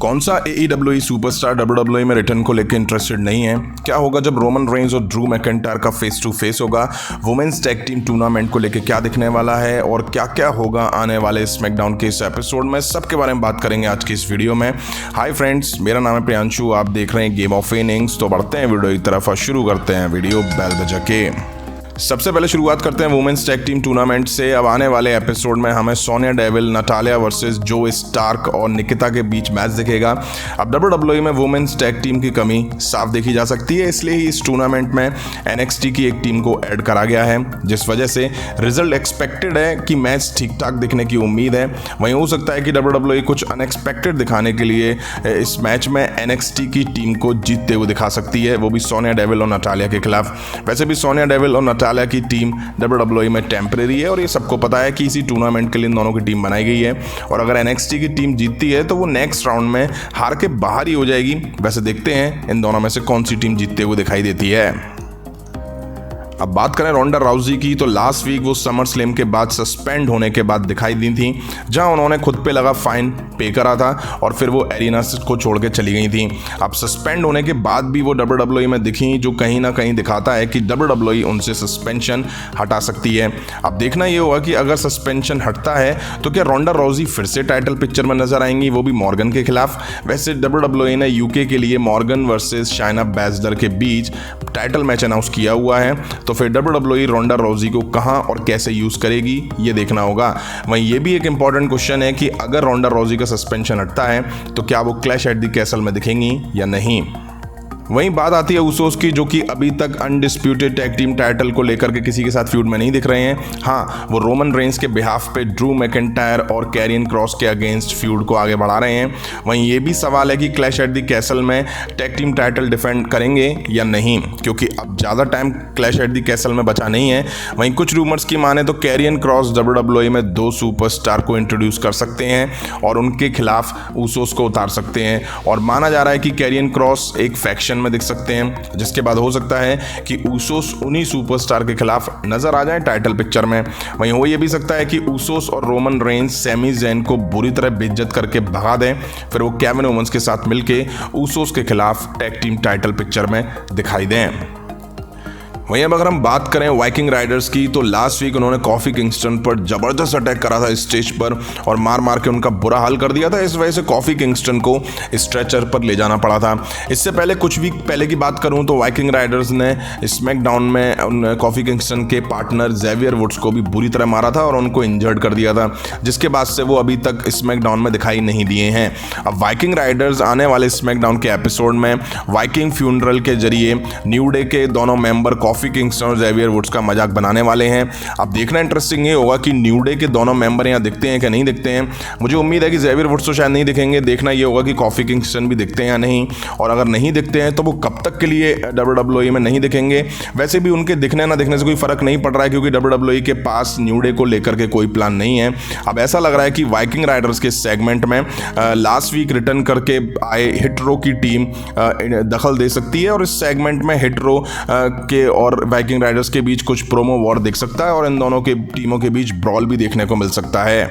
कौन सा AEW superstar WWE में रिटर्न को लेकर इंटरेस्टेड नहीं है? क्या होगा जब रोमन रेंज और ड्रू मैकिंटायर का फेस टू फेस होगा? वुमेन्स टैग टीम टूर्नामेंट को लेकर क्या दिखने वाला है और क्या क्या होगा आने वाले स्मैकडाउन के इस एपिसोड में, सबके बारे में बात करेंगे आज की इस वीडियो में। हाय फ्रेंड्स, मेरा नाम है प्रियांशु, आप देख रहे हैं गेम ऑफ इनिंग्स। तो बढ़ते हैं वीडियो की तरफ और शुरू करते हैं वीडियो बेल बजा के। सबसे पहले शुरुआत करते हैं वुमेन्स टैग टीम टूर्नामेंट से। अब आने वाले एपिसोड में हमें सोनिया डेविल, नटालिया वर्सेस जो स्टार्क और निकिता के बीच मैच दिखेगा। अब WWE में वुमेन्स टैग टीम की कमी साफ देखी जा सकती है, इसलिए ही इस टूर्नामेंट में NXT की एक टीम को ऐड करा गया है, जिस वजह से रिजल्ट एक्सपेक्टेड है कि मैच ठीक ठाक दिखने की उम्मीद है। वहीं हो सकता है कि WWE कुछ अनएक्सपेक्टेड दिखाने के लिए इस मैच में NXT की टीम को जीतते हुए दिखा सकती है, वो भी सोनिया डेविल और नटालिया के खिलाफ। वैसे भी सोनिया डेविल और नटालिया की टीम WWE में टेम्परेरी है और ये सबको पता है कि इसी टूर्नामेंट के लिए इन दोनों की टीम बनाई गई है, और अगर NXT की टीम जीतती है तो वो नेक्स्ट राउंड में हार के बाहर ही हो जाएगी। वैसे देखते हैं इन दोनों में से कौन सी टीम जीतते हुए दिखाई देती है। अब बात करें रोंडा राउजी की, तो लास्ट वीक वो समर स्लैम के बाद सस्पेंड होने के बाद दिखाई दी थी, जहां उन्होंने खुद पे लगा फाइन पे करा था और फिर वो एरिना को छोड़ के चली गई थी। अब सस्पेंड होने के बाद भी वो WWE में दिखी, जो कहीं ना कहीं दिखाता है कि WWE उनसे सस्पेंशन हटा सकती है। अब देखना ये होगा कि अगर सस्पेंशन हटता है तो क्या रोंडा राउजी फिर से टाइटल पिक्चर में नजर आएंगी, वो भी मॉर्गन के खिलाफ। वैसे WWE ने UK के लिए मॉर्गन वर्सेस शाइना बैसलर के बीच टाइटल मैच अनाउंस किया हुआ है, तो फिर WWE रोंडा राउजी को कहां और कैसे यूज करेगी ये देखना होगा। वहीं ये भी एक इंपॉर्टेंट क्वेश्चन है कि अगर रोंडा राउजी का सस्पेंशन हटता है तो क्या वो क्लैश एट द कैसल में दिखेंगी या नहीं। वहीं बात आती है उसोस की, जो कि अभी तक अनडिस्प्यूटेड टैग टीम टाइटल को लेकर के किसी के साथ फ्यूड में नहीं दिख रहे हैं। हाँ, वो रोमन रेंज के बिहाफ पे ड्रू मैकिंटायर और कैरियन क्रॉस के अगेंस्ट फ्यूड को आगे बढ़ा रहे हैं। वहीं ये भी सवाल है कि क्लैश एट द कैसल में टैग टीम टाइटल डिफेंड करेंगे या नहीं, क्योंकि अब ज़्यादा time clash at the castle में बचा नहीं है। वहीं कुछ रूमर्स की माने तो कैरियन क्रॉस WWE में 2 सुपरस्टार को इंट्रोड्यूस कर सकते हैं और उनके खिलाफ उसोस को उतार सकते हैं, और माना जा रहा है कि कैरियन क्रॉस एक फैक्शन में दिख सकते हैं, जिसके बाद हो सकता है कि उसोस उन्हीं सुपरस्टार के खिलाफ नजर आ जाए टाइटल पिक्चर में। वहीं हो ये भी सकता है कि उसोस और रोमन रेंज सैमी ज़ैन को बुरी तरह बेइज्जत करके भगा दें, फिर वो केविन ओवेंस के साथ मिलके उसोस के खिलाफ टैग टीम टाइटल पिक्चर में दिखाई दें। वहीं अब अगर हम बात करें वाइकिंग राइडर्स की, तो लास्ट वीक उन्होंने कॉफी किंगस्टन पर जबरदस्त अटैक करा था स्टेज पर और मार मार के उनका बुरा हाल कर दिया था। इस वजह से कॉफी किंगस्टन को स्ट्रेचर पर ले जाना पड़ा था। इससे पहले कुछ वीक पहले की बात करूं तो वाइकिंग राइडर्स ने स्मैकडाउन में उन कॉफी किंगस्टन के पार्टनर जेवियर वुड्स को भी बुरी तरह मारा था और उनको इंजर्ड कर दिया था, जिसके बाद से वो अभी तक स्मैकडाउन में दिखाई नहीं दिए हैं। अब वाइकिंग राइडर्स आने वाले स्मैकडाउन के एपिसोड में वाइकिंग फ्यूनरल के जरिए न्यू डे के दोनों मेंबर कॉफी किंगस्टन और जेवियर वुड्स का मजाक बनाने वाले हैं। अब देखना इंटरेस्टिंग ये होगा कि न्यू डे के दोनों मेंबर यहाँ दिखते हैं कि नहीं दिखते हैं। मुझे उम्मीद है कि जेवियर वुड्स तो शायद नहीं दिखेंगे। देखना ये होगा कि कॉफी किंगस्टन भी दिखते हैं या नहीं, और अगर नहीं दिखते हैं तो वो कब तक के लिए WWE में नहीं दिखेंगे। वैसे भी उनके दिखने ना दिखने से कोई फर्क नहीं पड़ रहा है, क्योंकि WWE के पास न्यू डे को लेकर के कोई प्लान नहीं है। अब ऐसा लग रहा है कि वाइकिंग राइडर्स के सेगमेंट में लास्ट वीक रिटर्न करके आए हिटरो की टीम दखल दे सकती है, और इस सेगमेंट में हिटरो के और वाइकिंग राइडर्स के बीच कुछ प्रोमो वॉर दिख सकता है और इन दोनों के टीमों के बीच ब्रॉल भी देखने को मिल सकता है।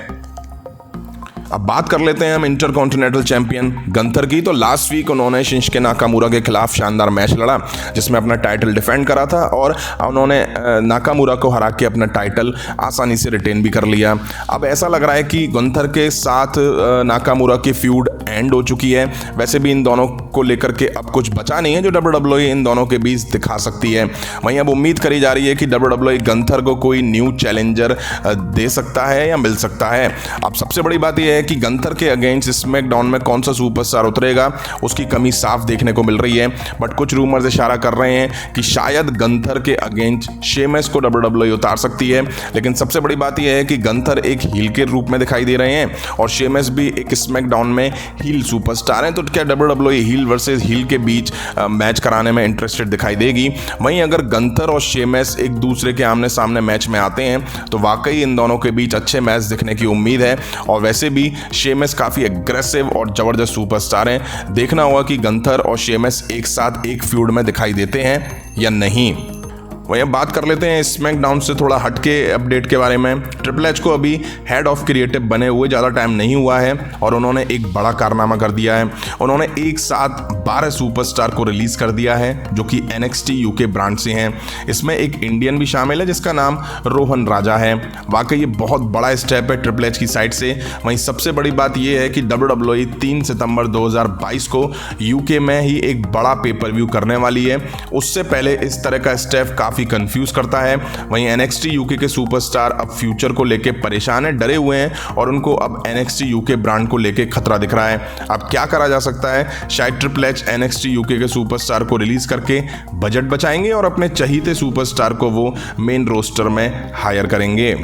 अब बात कर लेते हैं हम इंटरकॉन्टिनेंटल चैंपियन गंथर की। तो लास्ट वीक उन्होंने शिंसुके नाकामुरा के खिलाफ शानदार मैच लड़ा, जिसमें अपना टाइटल डिफेंड करा था और उन्होंने नाकामुरा को हरा के अपना टाइटल आसानी से रिटेन भी कर लिया। अब ऐसा लग रहा है कि गंथर के साथ नाकामुरा की फ्यूड एंड हो चुकी है। वैसे भी इन दोनों को लेकर के अब कुछ बचा नहीं है जो WWE इन दोनों के बीच दिखा सकती है। वहीं अब उम्मीद करी जा रही है कि WWE गंथर को कोई न्यू चैलेंजर दे सकता है या मिल सकता है। अब सबसे बड़ी बात यह है कि गंथर के अगेंस्ट स्मैकडाउन में कौन सा सुपरस्टार उतरेगा, उसकी कमी साफ देखने को मिल रही है। बट कुछ रूमर्स इशारा कर रहे हैं कि शायद गंथर के अगेंस्ट शेमस को WWE उतार सकती है। लेकिन सबसे बड़ी बात यह है कि गंथर एक हील के रूप में दिखाई दे रहे हैं और शेमस भी एक स्मैकडाउन में हील सुपरस्टार हैं। तो क्या WWE हील वर्सेस हील के बीच मैच कराने में इंटरेस्टेड दिखाई देगी? वहीं अगर गंथर और शेमस एक दूसरे के आमने सामने मैच में आते हैं तो वाकई इन दोनों के बीच अच्छे मैच दिखने की उम्मीद है। और वैसे भी शेमस काफ़ी एग्रेसिव और ज़बरदस्त सुपरस्टार हैं। देखना होगा कि गंथर और शेमस एक साथ एक फ्यूड में दिखाई देते हैं या नहीं। वहीं अब बात कर लेते हैं स्मैकडाउन से थोड़ा हटके अपडेट के बारे में। ट्रिपल एच को अभी हेड ऑफ क्रिएटिव बने हुए ज़्यादा टाइम नहीं हुआ है और उन्होंने एक बड़ा कारनामा कर दिया है। उन्होंने एक साथ 12 सुपरस्टार को रिलीज़ कर दिया है जो कि NXT UK ब्रांड से हैं। इसमें एक इंडियन भी शामिल है जिसका नाम रोहन राजा है। वाकई ये बहुत बड़ा स्टेप है ट्रिपल एच की साइड से। वहीं सबसे बड़ी बात यह है कि WWE 3 सितंबर 2022 को यूके में ही एक बड़ा पेपर व्यू करने वाली है। उससे पहले इस तरह का स्टेप काफ़ी कंफ्यूज करता है। वहीं NXT UK के सुपरस्टार अब फ्यूचर को लेके परेशान है, डरे हुए हैं और उनको अब NXT UK ब्रांड को लेके खतरा दिख रहा है। अब क्या करा जा सकता है? शायद ट्रिपल एच NXT UK के सुपरस्टार को रिलीज करके बजट बचाएंगे और अपने चहीते सुपरस्टार को वो मेन रोस्टर में हायर करेंगे।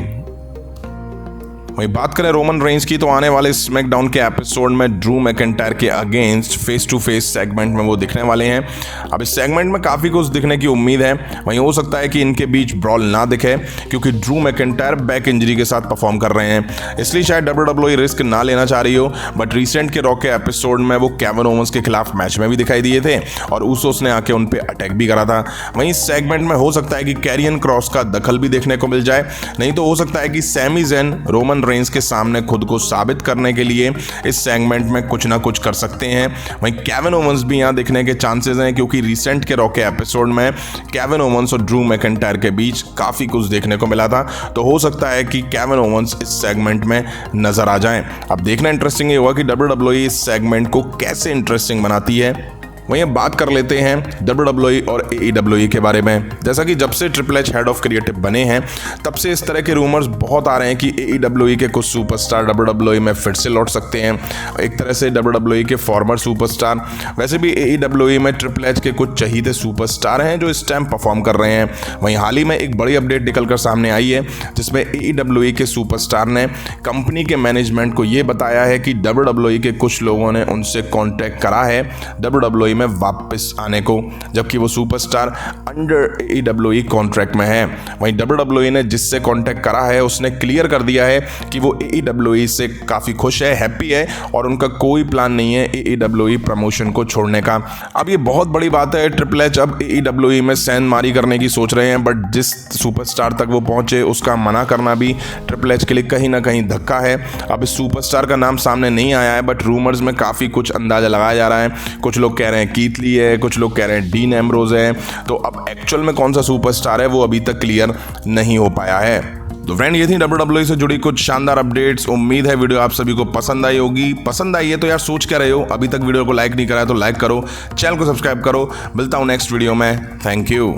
वहीं बात करें रोमन रेंज की तो आने वाले स्मैकडाउन के एपिसोड में ड्रू मैकिंटायर के against face to face segment में वो दिखने वाले हैं। अब इस सेगमेंट में काफ़ी कुछ दिखने की उम्मीद है। वहीं हो सकता है कि इनके बीच ब्रॉल ना दिखे क्योंकि ड्रू मैकिंटायर बैक इंजरी के साथ परफॉर्म कर रहे हैं, इसलिए शायद WWE रिस्क ना लेना चाह रही हो। बट रिसेंट के रॉ के एपिसोड में वो केविन ओवंस के खिलाफ मैच में भी दिखाई दिए थे और ऊसोस ने आके उन पर अटैक भी करा था। वहीं इस सेगमेंट में हो सकता है कि कैरियन क्रॉस का दखल भी देखने को मिल जाए, नहीं तो हो सकता है कि सैमी ज़ेन रोमन रेंज के सामने खुद को साबित करने के लिए इस सेगमेंट में कुछ ना कुछ कर सकते हैं। वहीं केविन ओवंस भी यहां दिखने के चांसेस हैं क्योंकि रिसेंट के रॉ के एपिसोड में केविन ओवंस और ड्रू मैकिंटायर के बीच काफी कुछ देखने को मिला था, तो हो सकता है कि केविन ओवंस इस सेगमेंट में नजर आ जाएं। अब देखना इंटरेस्टिंग ये होगा कि WWE इस सेगमेंट को कैसे इंटरेस्टिंग बनाती है। वहीं बात कर लेते हैं WWE और AEW के बारे में। जैसा कि जब से triple H head of creative बने हैं तब से इस तरह के रूमर्स बहुत आ रहे हैं कि AEW के कुछ सुपरस्टार WWE में फिर से लौट सकते हैं, एक तरह से WWE के फॉर्मर सुपरस्टार। वैसे भी AEW में ट्रिपल एच के कुछ चहीते सुपरस्टार हैं जो इस टाइम परफॉर्म कर रहे हैं। वहीं हाल ही में एक बड़ी अपडेट निकल कर सामने आई है जिसमें AEW के सुपरस्टार ने कंपनी के मैनेजमेंट को ये बताया है कि WWE के कुछ लोगों ने उनसे कॉन्टैक्ट करा है WWE में वापस आने को, जबकि वो सुपरस्टार अंडर AEW कॉन्ट्रैक्ट में है। वहीं WWE ने जिससे कॉन्टैक्ट करा है उसने क्लियर कर दिया है कि वो AEW से काफ़ी खुश है, हैप्पी है और उनका कोई प्लान नहीं है AEW प्रमोशन को छोड़ने का। अब ये बहुत बड़ी बात है, ट्रिपल एच अब AEW में सैनमारी करने की सोच रहे हैं, बट जिस सुपरस्टार तक वो पहुंचे उसका मना करना भी ट्रिपल एच के लिए कहीं ना कहीं धक्का है। अब इस सुपरस्टार का नाम सामने नहीं आया है बट रूमर्स में काफ़ी कुछ अंदाजा लगाया जा रहा है। कुछ लोग कह रहे हैं कीथ ली है, कुछ लोग कह रहे हैं डीन एम्ब्रोज है, तो अब एक्चुअल में कौन सा सुपरस्टार है वो अभी तक क्लियर नहीं हो पाया है। तो फ्रेंड ये थी WWE से जुड़ी कुछ शानदार अपडेट्स। उम्मीद है वीडियो आप सभी को पसंद आई होगी। पसंद आई है तो यार सोच क्या रहे हो, अभी तक वीडियो को लाइक नहीं करा है तो लाइक करो, चैनल को सब्सक्राइब करो। मिलता हूं नेक्स्ट वीडियो में। Thank you.